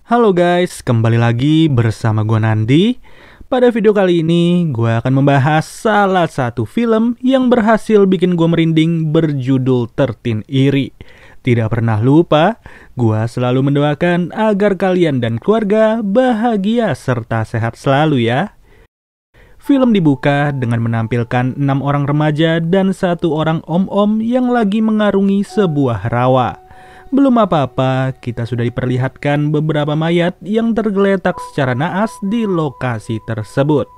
Halo guys, kembali lagi bersama gue Nandi. Pada video kali ini, gue akan membahas salah satu film yang berhasil bikin gue merinding berjudul 13 Iri. Tidak pernah lupa, gue selalu mendoakan agar kalian dan keluarga bahagia serta sehat selalu ya. Film dibuka dengan menampilkan 6 orang remaja dan 1 orang om-om yang lagi mengarungi sebuah rawa. Belum apa-apa, kita sudah diperlihatkan beberapa mayat yang tergeletak secara naas di lokasi tersebut.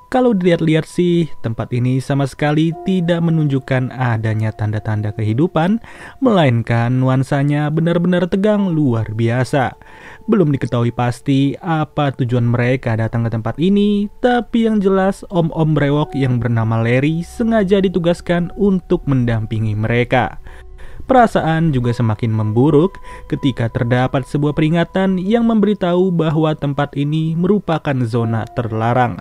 Kalau dilihat-lihat sih, tempat ini sama sekali tidak menunjukkan adanya tanda-tanda kehidupan, melainkan nuansanya benar-benar tegang luar biasa. Belum diketahui pasti apa tujuan mereka datang ke tempat ini, tapi yang jelas om-om brewok yang bernama Larry sengaja ditugaskan untuk mendampingi mereka. Perasaan juga semakin memburuk ketika terdapat sebuah peringatan yang memberitahu bahwa tempat ini merupakan zona terlarang.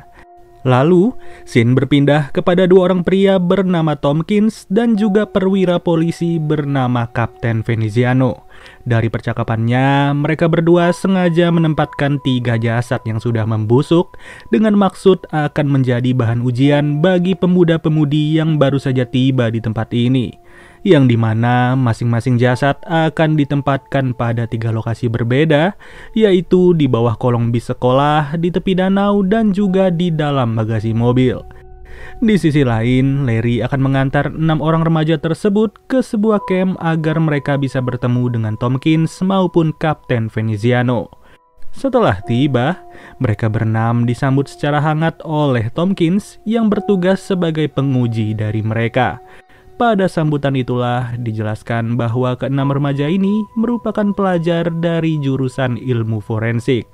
Lalu, scene berpindah kepada 2 orang pria bernama Tompkins dan juga perwira polisi bernama Kapten Veneziano. Dari percakapannya, mereka berdua sengaja menempatkan 3 jasad yang sudah membusuk dengan maksud akan menjadi bahan ujian bagi pemuda-pemudi yang baru saja tiba di tempat ini, yang dimana masing-masing jasad akan ditempatkan pada 3 lokasi berbeda, yaitu di bawah kolong bis sekolah, di tepi danau, dan juga di dalam bagasi mobil. Di sisi lain, Larry akan mengantar 6 orang remaja tersebut ke sebuah camp agar mereka bisa bertemu dengan Tompkins maupun Kapten Veneziano. Setelah tiba, mereka berenam disambut secara hangat oleh Tompkins yang bertugas sebagai penguji dari mereka. Pada sambutan itulah dijelaskan bahwa ke-6 remaja ini merupakan pelajar dari jurusan ilmu forensik.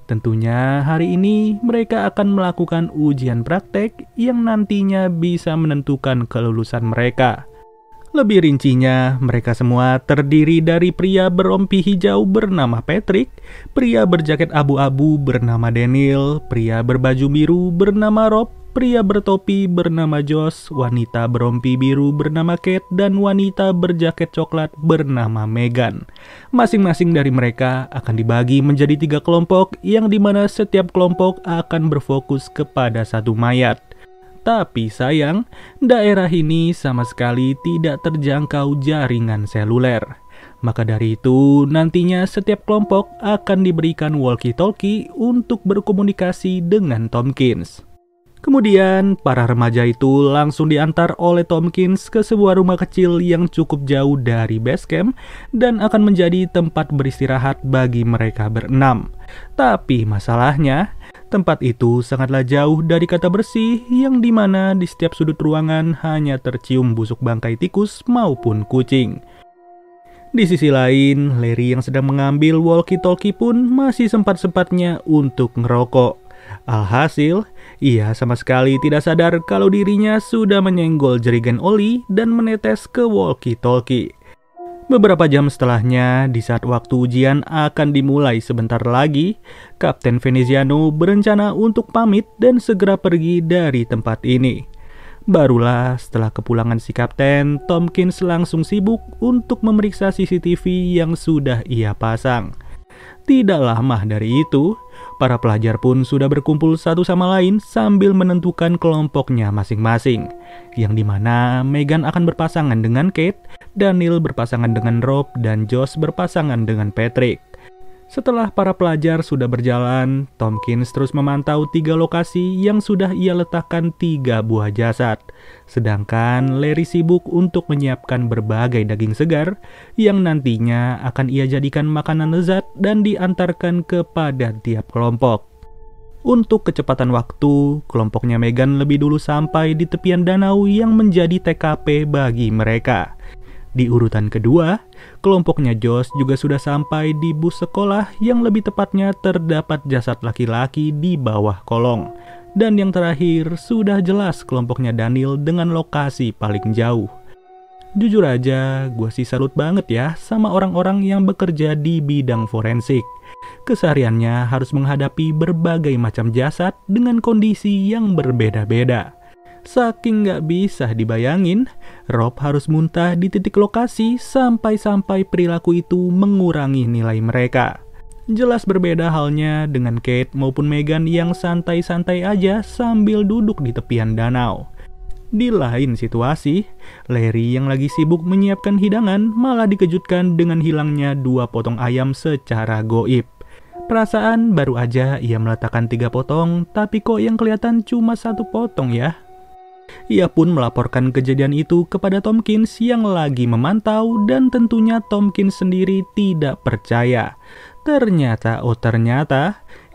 Tentunya hari ini mereka akan melakukan ujian praktek yang nantinya bisa menentukan kelulusan mereka. Lebih rincinya, mereka semua terdiri dari pria berompi hijau bernama Patrick, pria berjaket abu-abu bernama Daniel, pria berbaju biru bernama Rob, pria bertopi bernama Josh, wanita berompi biru bernama Kate, dan wanita berjaket coklat bernama Megan. Masing-masing dari mereka akan dibagi menjadi 3 kelompok yang dimana setiap kelompok akan berfokus kepada 1 mayat. Tapi sayang, daerah ini sama sekali tidak terjangkau jaringan seluler. Maka dari itu, nantinya setiap kelompok akan diberikan walkie-talkie untuk berkomunikasi dengan Tompkins. Kemudian, para remaja itu langsung diantar oleh Tompkins ke sebuah rumah kecil yang cukup jauh dari base camp dan akan menjadi tempat beristirahat bagi mereka berenam. Tapi masalahnya, tempat itu sangatlah jauh dari kata bersih yang dimana di setiap sudut ruangan hanya tercium busuk bangkai tikus maupun kucing. Di sisi lain, Larry yang sedang mengambil walkie-talkie pun masih sempat-sempatnya untuk ngerokok. Alhasil, ia sama sekali tidak sadar kalau dirinya sudah menyenggol jerigen oli dan menetes ke walkie-talkie. Beberapa jam setelahnya, di saat waktu ujian akan dimulai sebentar lagi, Kapten Veneziano berencana untuk pamit dan segera pergi dari tempat ini. Barulah setelah kepulangan si Kapten, Tompkins langsung sibuk untuk memeriksa CCTV yang sudah ia pasang. Tidak lama dari itu, para pelajar pun sudah berkumpul satu sama lain sambil menentukan kelompoknya masing-masing, yang dimana Megan akan berpasangan dengan Kate, Daniel berpasangan dengan Rob, dan Josh berpasangan dengan Patrick. Setelah para pelajar sudah berjalan, Tompkins terus memantau 3 lokasi yang sudah ia letakkan 3 buah jasad. Sedangkan Larry sibuk untuk menyiapkan berbagai daging segar yang nantinya akan ia jadikan makanan lezat dan diantarkan kepada tiap kelompok. Untuk kecepatan waktu, kelompoknya Megan lebih dulu sampai di tepian danau yang menjadi TKP bagi mereka. Di urutan kedua, kelompoknya Josh juga sudah sampai di bus sekolah yang lebih tepatnya terdapat jasad laki-laki di bawah kolong. Dan yang terakhir, sudah jelas kelompoknya Daniel dengan lokasi paling jauh. Jujur aja, gue sih salut banget ya sama orang-orang yang bekerja di bidang forensik. Kesehariannya harus menghadapi berbagai macam jasad dengan kondisi yang berbeda-beda. Saking gak bisa dibayangin, Rob harus muntah di titik lokasi sampai-sampai perilaku itu mengurangi nilai mereka. Jelas berbeda halnya dengan Kate maupun Meghan yang santai-santai aja sambil duduk di tepian danau. Di lain situasi, Larry yang lagi sibuk menyiapkan hidangan malah dikejutkan dengan hilangnya 2 potong ayam secara goib. Perasaan baru aja ia meletakkan 3 potong, tapi kok yang kelihatan cuma 1 potong ya? Ia pun melaporkan kejadian itu kepada Tompkins yang lagi memantau dan tentunya Tompkins sendiri tidak percaya. Ternyata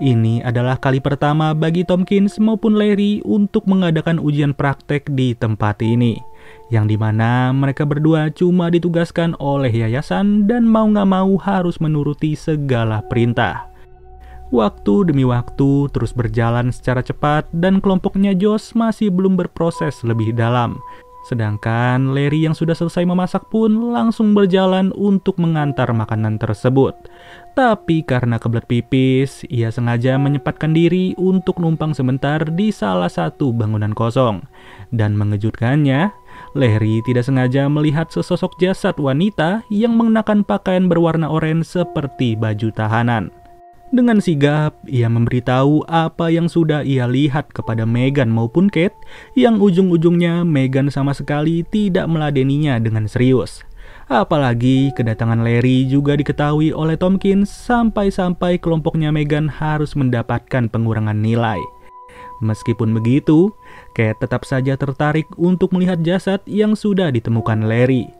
ini adalah kali pertama bagi Tompkins maupun Larry untuk mengadakan ujian praktek di tempat ini. Yang dimana mereka berdua cuma ditugaskan oleh yayasan dan mau gak mau harus menuruti segala perintah. Waktu demi waktu terus berjalan secara cepat dan kelompoknya Josh masih belum berproses lebih dalam. Sedangkan Larry yang sudah selesai memasak pun langsung berjalan untuk mengantar makanan tersebut. Tapi karena kebelet pipis, ia sengaja menyempatkan diri untuk numpang sebentar di salah satu bangunan kosong. Dan mengejutkannya, Larry tidak sengaja melihat sesosok jasad wanita yang mengenakan pakaian berwarna oranye seperti baju tahanan. Dengan sigap, ia memberitahu apa yang sudah ia lihat kepada Meghan maupun Kate, yang ujung-ujungnya Meghan sama sekali tidak meladeninya dengan serius. Apalagi kedatangan Larry juga diketahui oleh Tompkins sampai-sampai kelompoknya Meghan harus mendapatkan pengurangan nilai. Meskipun begitu, Kate tetap saja tertarik untuk melihat jasad yang sudah ditemukan Larry.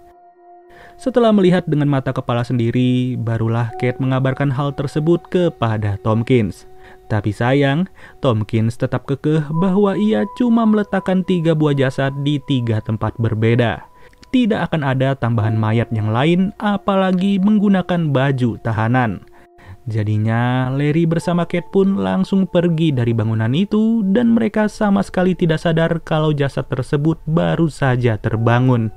Setelah melihat dengan mata kepala sendiri, barulah Kate mengabarkan hal tersebut kepada Tompkins. Tapi sayang, Tompkins tetap kekeh bahwa ia cuma meletakkan 3 buah jasad di 3 tempat berbeda. Tidak akan ada tambahan mayat yang lain, apalagi menggunakan baju tahanan. Jadinya, Larry bersama Kate pun langsung pergi dari bangunan itu dan mereka sama sekali tidak sadar kalau jasad tersebut baru saja terbangun.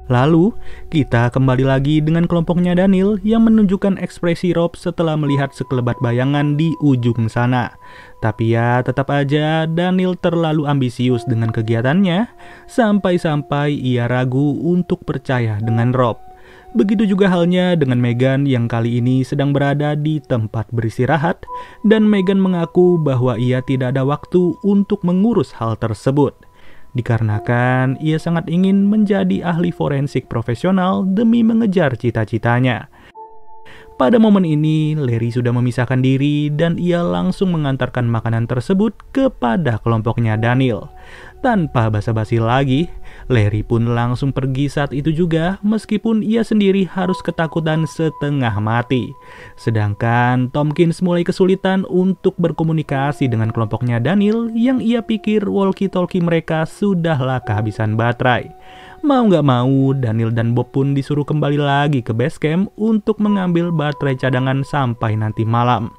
Lalu, kita kembali lagi dengan kelompoknya Daniel yang menunjukkan ekspresi Rob setelah melihat sekelebat bayangan di ujung sana. Tapi ya, tetap aja Daniel terlalu ambisius dengan kegiatannya, sampai-sampai ia ragu untuk percaya dengan Rob. Begitu juga halnya dengan Meghan yang kali ini sedang berada di tempat beristirahat, dan Meghan mengaku bahwa ia tidak ada waktu untuk mengurus hal tersebut. Dikarenakan ia sangat ingin menjadi ahli forensik profesional demi mengejar cita-citanya. Pada momen ini, Larry sudah memisahkan diri dan ia langsung mengantarkan makanan tersebut kepada kelompoknya Daniel. Tanpa basa-basi lagi, Larry pun langsung pergi saat itu juga meskipun ia sendiri harus ketakutan setengah mati. Sedangkan Tompkins mulai kesulitan untuk berkomunikasi dengan kelompoknya Daniel yang ia pikir walkie-talkie mereka sudahlah kehabisan baterai. Mau gak mau, Daniel dan Bob pun disuruh kembali lagi ke base camp untuk mengambil baterai cadangan sampai nanti malam.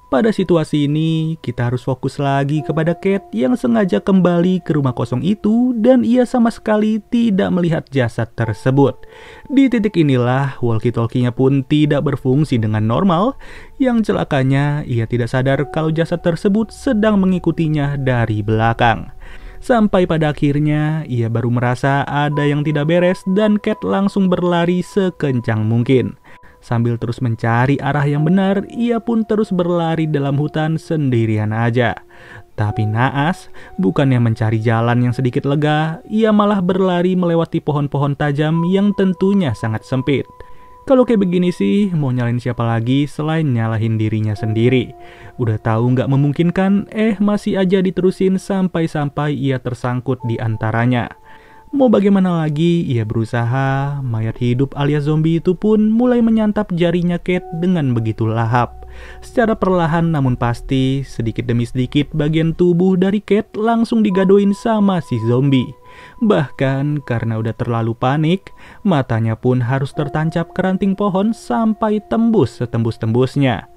Pada situasi ini, kita harus fokus lagi kepada Kate yang sengaja kembali ke rumah kosong itu dan ia sama sekali tidak melihat jasad tersebut. Di titik inilah, walkie-talkie-nya pun tidak berfungsi dengan normal, yang celakanya ia tidak sadar kalau jasad tersebut sedang mengikutinya dari belakang. Sampai pada akhirnya, ia baru merasa ada yang tidak beres dan Kate langsung berlari sekencang mungkin. Sambil terus mencari arah yang benar, ia pun terus berlari dalam hutan sendirian aja. Tapi naas, bukannya mencari jalan yang sedikit lega, ia malah berlari melewati pohon-pohon tajam yang tentunya sangat sempit. Kalau kayak begini sih, mau nyalain siapa lagi selain nyalahin dirinya sendiri. Udah tahu nggak memungkinkan, masih aja diterusin sampai-sampai ia tersangkut di antaranya. Mau bagaimana lagi, ia berusaha, mayat hidup alias zombie itu pun mulai menyantap jarinya Kate dengan begitu lahap. Secara perlahan namun pasti, sedikit demi sedikit bagian tubuh dari Kate langsung digadoin sama si zombie. Bahkan karena udah terlalu panik, matanya pun harus tertancap ke ranting pohon sampai tembus setembus-tembusnya.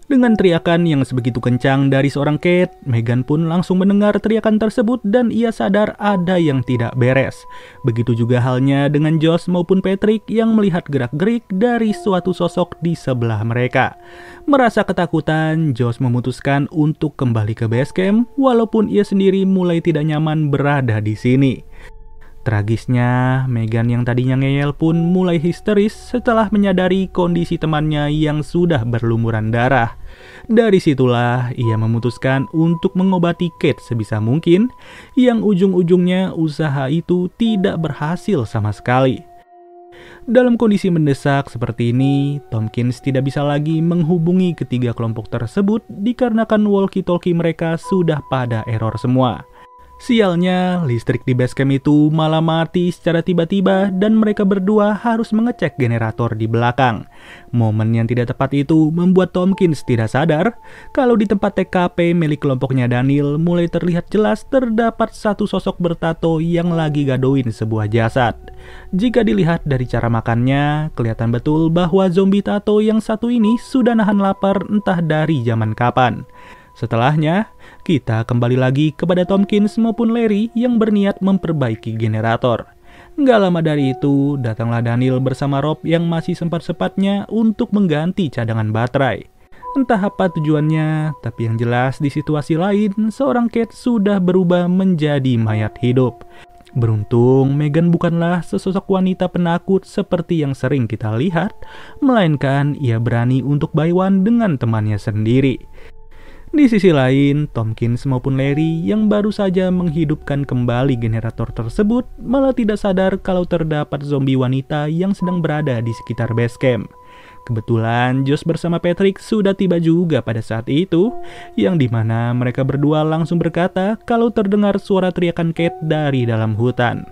Dengan teriakan yang sebegitu kencang dari seorang Kate, Meghan pun langsung mendengar teriakan tersebut dan ia sadar ada yang tidak beres. Begitu juga halnya dengan Josh maupun Patrick yang melihat gerak-gerik dari suatu sosok di sebelah mereka. Merasa ketakutan, Josh memutuskan untuk kembali ke base camp walaupun ia sendiri mulai tidak nyaman berada di sini. Tragisnya, Megan yang tadinya ngeyel pun mulai histeris setelah menyadari kondisi temannya yang sudah berlumuran darah. Dari situlah ia memutuskan untuk mengobati Kate sebisa mungkin, yang ujung-ujungnya usaha itu tidak berhasil sama sekali. Dalam kondisi mendesak seperti ini, Tompkins tidak bisa lagi menghubungi ketiga kelompok tersebut dikarenakan walkie-talkie mereka sudah pada error semua. Sialnya, listrik di basecamp itu malah mati secara tiba-tiba dan mereka berdua harus mengecek generator di belakang. Momen yang tidak tepat itu membuat Tompkins tidak sadar kalau di tempat TKP milik kelompoknya Daniel mulai terlihat jelas terdapat satu sosok bertato yang lagi gadoin sebuah jasad. Jika dilihat dari cara makannya, kelihatan betul bahwa zombie tato yang satu ini sudah nahan lapar entah dari zaman kapan. Setelahnya, kita kembali lagi kepada Tompkins maupun Larry yang berniat memperbaiki generator. Nggak lama dari itu, datanglah Daniel bersama Rob yang masih sempat-sempatnya untuk mengganti cadangan baterai. Entah apa tujuannya, tapi yang jelas di situasi lain, seorang Kate sudah berubah menjadi mayat hidup. Beruntung, Megan bukanlah sesosok wanita penakut seperti yang sering kita lihat, melainkan ia berani untuk buy one dengan temannya sendiri. Di sisi lain, Tompkins maupun Larry yang baru saja menghidupkan kembali generator tersebut malah tidak sadar kalau terdapat zombie wanita yang sedang berada di sekitar base camp. Kebetulan Josh bersama Patrick sudah tiba juga pada saat itu, yang dimana mereka berdua langsung berkata kalau terdengar suara teriakan Kate dari dalam hutan.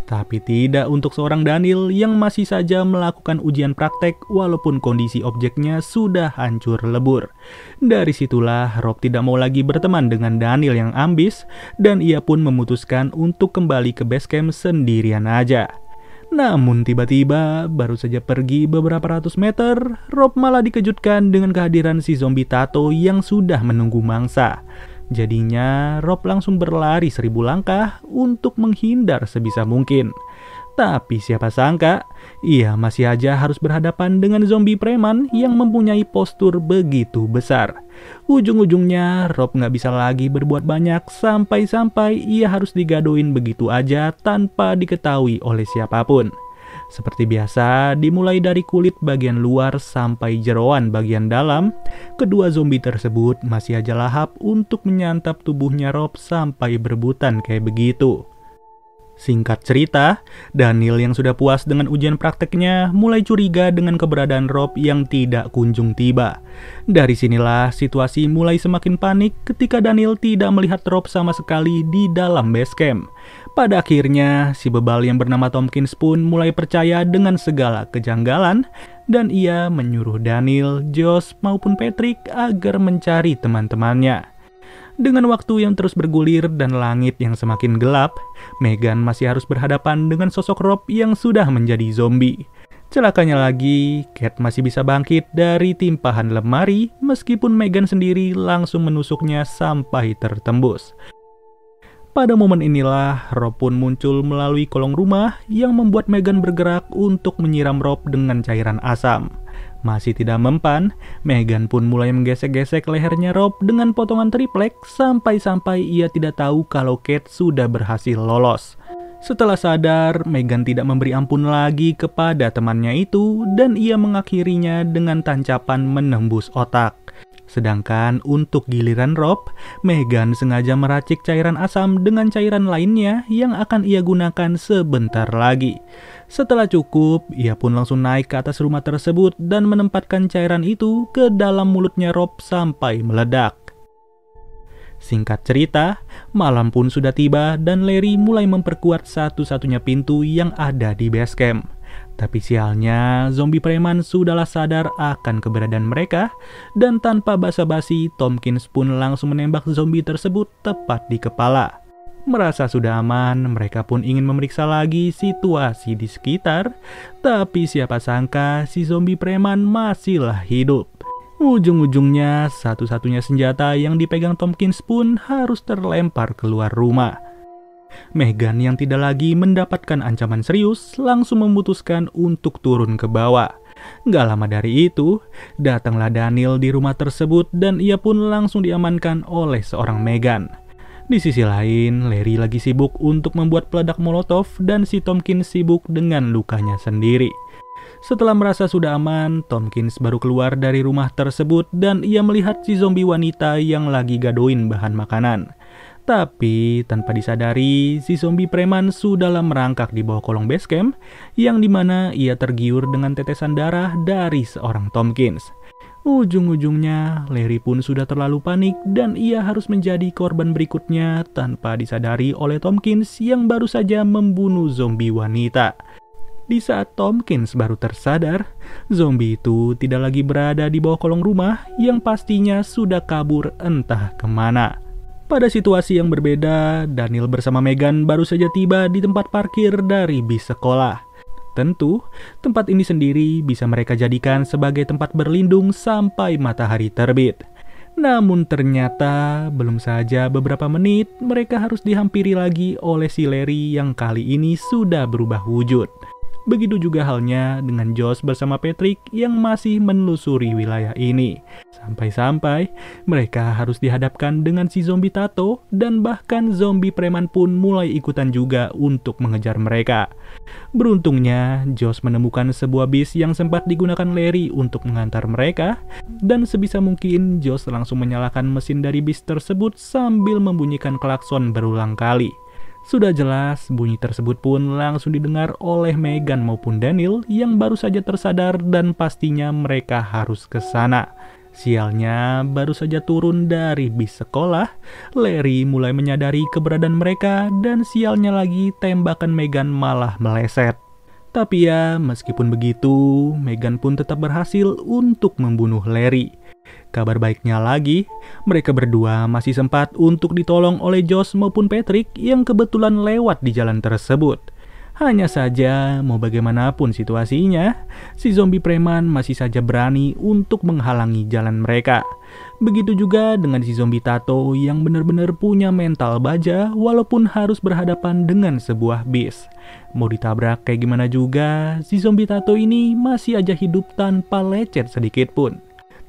Tapi tidak untuk seorang Daniel yang masih saja melakukan ujian praktek walaupun kondisi objeknya sudah hancur lebur. Dari situlah Rob tidak mau lagi berteman dengan Daniel yang ambis dan ia pun memutuskan untuk kembali ke base camp sendirian aja. Namun tiba-tiba baru saja pergi beberapa ratus meter, Rob malah dikejutkan dengan kehadiran si zombie tato yang sudah menunggu mangsa. Jadinya Rob langsung berlari 1000 langkah untuk menghindar sebisa mungkin. Tapi siapa sangka, ia masih aja harus berhadapan dengan zombie preman yang mempunyai postur begitu besar. Ujung-ujungnya Rob nggak bisa lagi berbuat banyak sampai-sampai ia harus digadoin begitu aja tanpa diketahui oleh siapapun. Seperti biasa, dimulai dari kulit bagian luar sampai jeroan bagian dalam, kedua zombie tersebut masih aja lahap untuk menyantap tubuhnya Rob sampai berebutan kayak begitu. Singkat cerita, Daniel yang sudah puas dengan ujian prakteknya mulai curiga dengan keberadaan Rob yang tidak kunjung tiba. Dari sinilah situasi mulai semakin panik ketika Daniel tidak melihat Rob sama sekali di dalam base camp. Pada akhirnya, si bebal yang bernama Tompkins pun mulai percaya dengan segala kejanggalan dan ia menyuruh Daniel, Josh maupun Patrick agar mencari teman-temannya. Dengan waktu yang terus bergulir dan langit yang semakin gelap, Megan masih harus berhadapan dengan sosok Rob yang sudah menjadi zombie. Celakanya lagi, Kate masih bisa bangkit dari timpahan lemari meskipun Megan sendiri langsung menusuknya sampai tertembus. Pada momen inilah, Rob pun muncul melalui kolong rumah yang membuat Megan bergerak untuk menyiram Rob dengan cairan asam. Masih tidak mempan, Megan pun mulai menggesek-gesek lehernya Rob dengan potongan triplek sampai-sampai ia tidak tahu kalau Kate sudah berhasil lolos. Setelah sadar, Megan tidak memberi ampun lagi kepada temannya itu dan ia mengakhirinya dengan tancapan menembus otak. Sedangkan untuk giliran Rob, Megan sengaja meracik cairan asam dengan cairan lainnya yang akan ia gunakan sebentar lagi. Setelah cukup, ia pun langsung naik ke atas rumah tersebut dan menempatkan cairan itu ke dalam mulutnya Rob sampai meledak. Singkat cerita, malam pun sudah tiba dan Larry mulai memperkuat satu-satunya pintu yang ada di base camp. Tapi sialnya, zombie preman sudahlah sadar akan keberadaan mereka dan tanpa basa-basi, Tompkins pun langsung menembak zombie tersebut tepat di kepala. Merasa sudah aman, mereka pun ingin memeriksa lagi situasi di sekitar, tapi siapa sangka si zombie preman masihlah hidup. Ujung-ujungnya, satu-satunya senjata yang dipegang Tompkins pun harus terlempar keluar rumah. Megan yang tidak lagi mendapatkan ancaman serius langsung memutuskan untuk turun ke bawah. Gak lama dari itu, datanglah Daniel di rumah tersebut dan ia pun langsung diamankan oleh seorang Megan. Di sisi lain, Larry lagi sibuk untuk membuat peledak molotov dan si Tompkins sibuk dengan lukanya sendiri. Setelah merasa sudah aman, Tompkins baru keluar dari rumah tersebut dan ia melihat si zombie wanita yang lagi gadoin bahan makanan. Tapi tanpa disadari, si zombie preman sudahlah merangkak di bawah kolong basecamp yang dimana ia tergiur dengan tetesan darah dari seorang Tompkins. Ujung-ujungnya, Larry pun sudah terlalu panik dan ia harus menjadi korban berikutnya tanpa disadari oleh Tompkins yang baru saja membunuh zombie wanita. Di saat Tompkins baru tersadar, zombie itu tidak lagi berada di bawah kolong rumah yang pastinya sudah kabur entah kemana. Pada situasi yang berbeda, Daniel bersama Megan baru saja tiba di tempat parkir dari bis sekolah. Tentu, tempat ini sendiri bisa mereka jadikan sebagai tempat berlindung sampai matahari terbit. Namun ternyata, belum saja beberapa menit, mereka harus dihampiri lagi oleh si Larry yang kali ini sudah berubah wujud. Begitu juga halnya dengan Josh bersama Patrick yang masih menelusuri wilayah ini. Sampai-sampai mereka harus dihadapkan dengan si zombie tato dan bahkan zombie preman pun mulai ikutan juga untuk mengejar mereka. Beruntungnya, Josh menemukan sebuah bis yang sempat digunakan Larry untuk mengantar mereka dan sebisa mungkin Josh langsung menyalakan mesin dari bis tersebut sambil membunyikan klakson berulang kali. Sudah jelas, bunyi tersebut pun langsung didengar oleh Megan maupun Daniel yang baru saja tersadar dan pastinya mereka harus ke sana. Sialnya, baru saja turun dari bis sekolah, Larry mulai menyadari keberadaan mereka dan sialnya lagi tembakan Megan malah meleset. Tapi ya, meskipun begitu, Megan pun tetap berhasil untuk membunuh Larry. Kabar baiknya lagi, mereka berdua masih sempat untuk ditolong oleh Josh maupun Patrick yang kebetulan lewat di jalan tersebut. Hanya saja, mau bagaimanapun situasinya, si zombie preman masih saja berani untuk menghalangi jalan mereka. Begitu juga dengan si zombie tato yang benar-benar punya mental baja walaupun harus berhadapan dengan sebuah bis. Mau ditabrak kayak gimana juga, si zombie tato ini masih aja hidup tanpa lecet sedikit pun.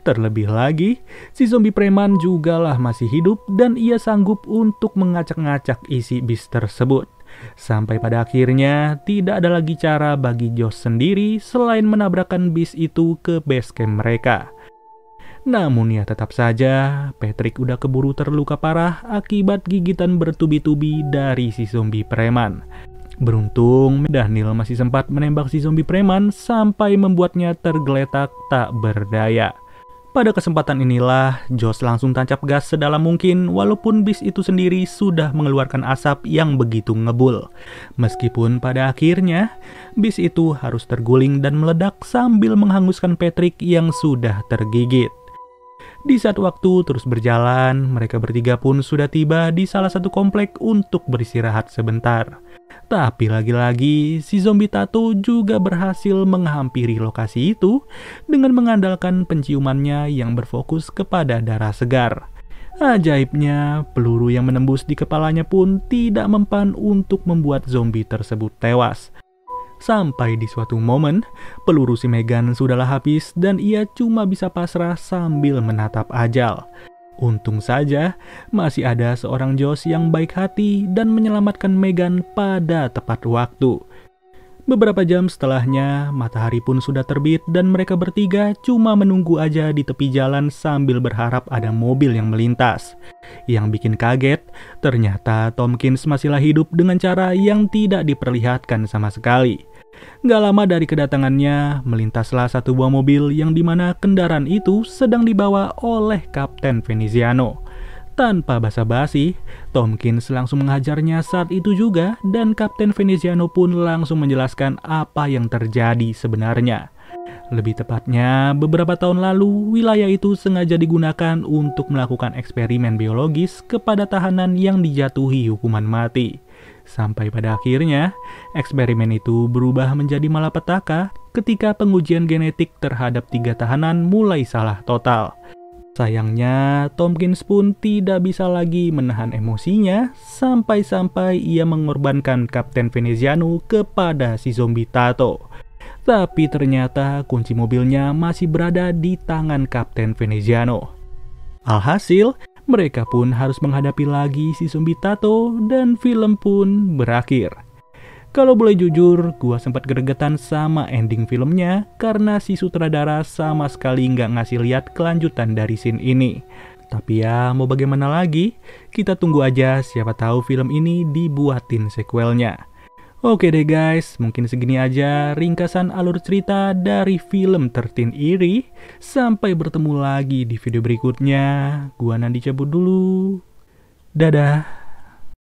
Terlebih lagi, si zombie preman jugalah masih hidup dan ia sanggup untuk mengacak-ngacak isi bis tersebut. Sampai pada akhirnya, tidak ada lagi cara bagi Josh sendiri selain menabrakkan bis itu ke base camp mereka. Namun ya tetap saja, Patrick udah keburu terluka parah akibat gigitan bertubi-tubi dari si zombie preman. Beruntung, Daniel masih sempat menembak si zombie preman sampai membuatnya tergeletak tak berdaya. Pada kesempatan inilah, Josh langsung tancap gas sedalam mungkin walaupun bis itu sendiri sudah mengeluarkan asap yang begitu ngebul. Meskipun pada akhirnya, bis itu harus terguling dan meledak sambil menghanguskan Patrick yang sudah tergigit. Di saat waktu terus berjalan, mereka bertiga pun sudah tiba di salah satu komplek untuk beristirahat sebentar. Tapi lagi-lagi, si zombie tato juga berhasil menghampiri lokasi itu dengan mengandalkan penciumannya yang berfokus kepada darah segar. Ajaibnya, peluru yang menembus di kepalanya pun tidak mempan untuk membuat zombie tersebut tewas. Sampai di suatu momen, peluru si Megan sudahlah habis dan ia cuma bisa pasrah sambil menatap ajal. Untung saja, masih ada seorang Josh yang baik hati dan menyelamatkan Megan pada tepat waktu. Beberapa jam setelahnya, matahari pun sudah terbit dan mereka bertiga cuma menunggu aja di tepi jalan sambil berharap ada mobil yang melintas. Yang bikin kaget, ternyata Tompkins masihlah hidup dengan cara yang tidak diperlihatkan sama sekali. Gak lama dari kedatangannya, melintaslah satu buah mobil yang dimana kendaraan itu sedang dibawa oleh Kapten Veneziano. Tanpa basa-basi, Tompkins langsung menghajarnya saat itu juga dan Kapten Veneziano pun langsung menjelaskan apa yang terjadi sebenarnya. Lebih tepatnya, beberapa tahun lalu, wilayah itu sengaja digunakan untuk melakukan eksperimen biologis kepada tahanan yang dijatuhi hukuman mati. Sampai pada akhirnya, eksperimen itu berubah menjadi malapetaka ketika pengujian genetik terhadap 3 tahanan mulai salah total. Sayangnya, Tompkins pun tidak bisa lagi menahan emosinya sampai-sampai ia mengorbankan Kapten Veneziano kepada si zombie tato. Tapi ternyata kunci mobilnya masih berada di tangan Kapten Veneziano. Alhasil, mereka pun harus menghadapi lagi si zombie tato dan film pun berakhir. Kalau boleh jujur, gua sempat gregetan sama ending filmnya karena si sutradara sama sekali nggak ngasih lihat kelanjutan dari scene ini. Tapi ya mau bagaimana lagi, kita tunggu aja, siapa tahu film ini dibuatin sequelnya. Oke deh guys, mungkin segini aja ringkasan alur cerita dari film 13 Eerie. Sampai bertemu lagi di video berikutnya. Gua Nandi cabut dulu. Dadah.